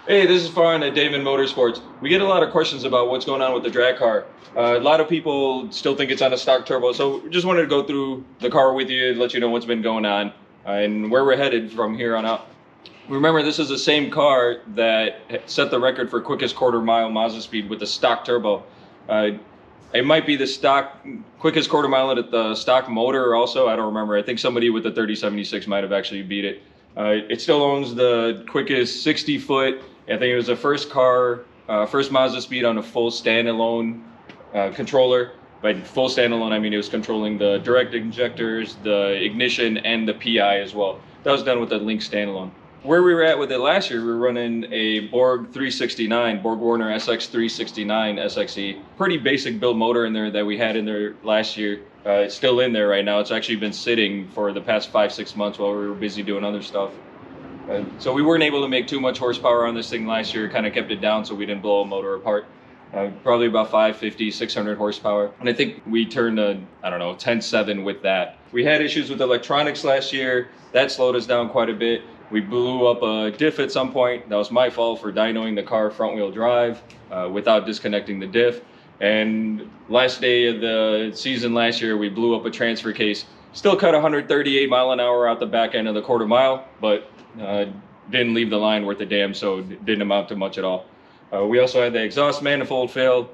Hey, this is Farhan at Damond Motorsports. We get a lot of questions about what's going on with the drag car. A lot of people still think it's on a stock turbo, so we just wanted to go through the car with you, let you know what's been going on and where we're headed from here on out. Remember, this is the same car that set the record for quickest quarter mile Mazda speed with the stock turbo. Uh, it might be the stock quickest quarter mile at the stock motor also. I don't remember. I think somebody with the 3076 might have actually beat it. It still owns the quickest 60-foot. I think it was the first car, first Mazda speed on a full standalone controller. By full standalone, I mean it was controlling the direct injectors, the ignition, and the PI as well. That was done with the Link standalone. Where we were at with it last year, we were running a Borg 369, Borg Warner SX 369 SXE. Pretty basic build motor in there that we had in there last year. It's still in there right now. It's actually been sitting for the past 5-6 months while we were busy doing other stuff. So we weren't able to make too much horsepower on this thing last year, kind of kept it down so we didn't blow a motor apart. Probably about 550, 600 horsepower. And I think we turned a, I don't know, 10.7 with that. We had issues with electronics last year. That slowed us down quite a bit. We blew up a diff at some point. That was my fault for dynoing the car front wheel drive without disconnecting the diff. And last day of the season last year, we blew up a transfer case. Still cut 138 mile an hour out the back end of the quarter mile, but didn't leave the line worth a damn, so it didn't amount to much at all. We also had the exhaust manifold failed.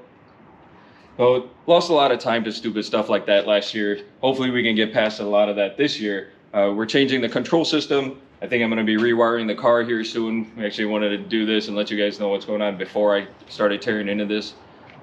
So lost a lot of time to stupid stuff like that last year. Hopefully we can get past a lot of that this year. We're changing the control system. I think I'm going to be rewiring the car here soon. We actually wanted to do this and let you guys know what's going on before I started tearing into this.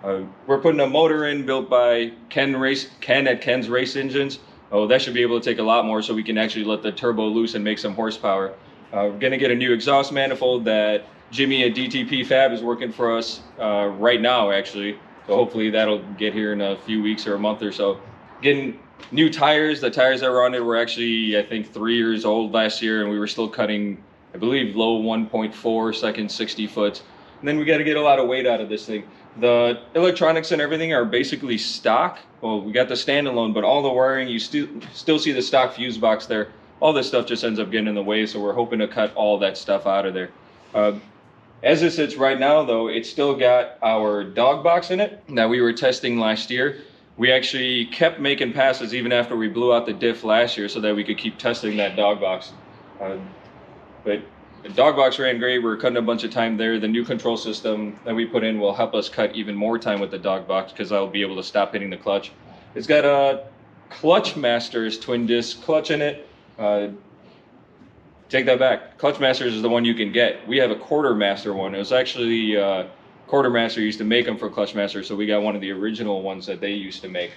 We're putting a motor in built by Ken at Ken's Race Engines. Oh, that should be able to take a lot more so we can actually let the turbo loose and make some horsepower. We're going to get a new exhaust manifold that Jimmy at DTP Fab is working for us right now, actually. So hopefully that'll get here in a few weeks or a month or so. Getting new tires. The tires that were on it were actually, I think, 3 years old last year, and we were still cutting, I believe, low 1.4 second 60 foot. And then we got to get a lot of weight out of this thing. The electronics and everything are basically stock. Well, we got the standalone, but all the wiring, you still see the stock fuse box there. All this stuff just ends up getting in the way, so we're hoping to cut all that stuff out of there. As it sits right now, though, it's still got our dog box in it that we were testing last year. We actually kept making passes even after we blew out the diff last year so that we could keep testing that dog box. But the dog box ran great. We were cutting a bunch of time there. The new control system that we put in will help us cut even more time with the dog box because I'll be able to stop hitting the clutch. It's got a Clutch Masters twin disc clutch in it. Take that back. Clutch Masters is the one you can get. We have a Quarter Master one. It was actually Quarter Master used to make them for Clutch Master, so we got one of the original ones that they used to make.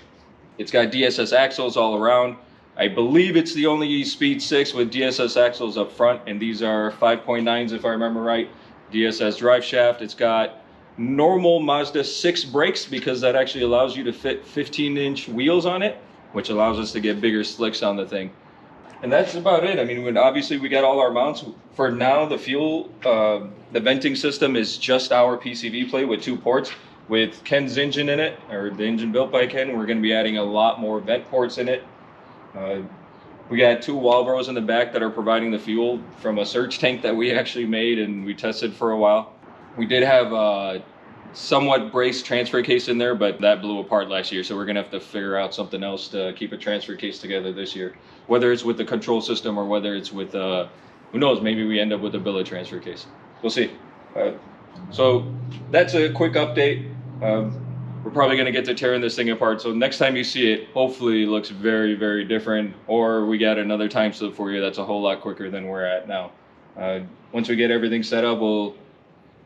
It's got DSS axles all around. I believe it's the only Speed 6 with DSS axles up front, and these are 5.9s if I remember right. DSS drive shaft. It's got normal Mazda 6 brakes because that actually allows you to fit 15-inch wheels on it, which allows us to get bigger slicks on the thing. And that's about it. I mean, obviously we got all our mounts. For now, the fuel, the venting system is just our PCV plate with 2 ports. With Ken's engine in it, or the engine built by Ken, we're going to be adding a lot more vent ports in it. We got 2 Walbros in the back that are providing the fuel from a surge tank that we actually made and we tested for a while. We did have a somewhat braced transfer case in there, but that blew apart last year, so we're gonna have to figure out something else to keep a transfer case together this year, whether it's with the control system or whether it's with who knows, maybe we end up with a billet transfer case. We'll see. So that's a quick update. We're probably gonna get to tearing this thing apart, so next time you see it, hopefully it looks very, very different, or we got another time slip for you that's a whole lot quicker than we're at now. Once we get everything set up, we'll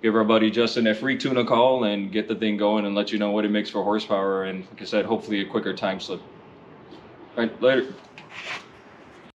give our buddy Justin at Free Tune a call and get the thing going and let you know what it makes for horsepower and, like I said, hopefully a quicker time slip. All right, later.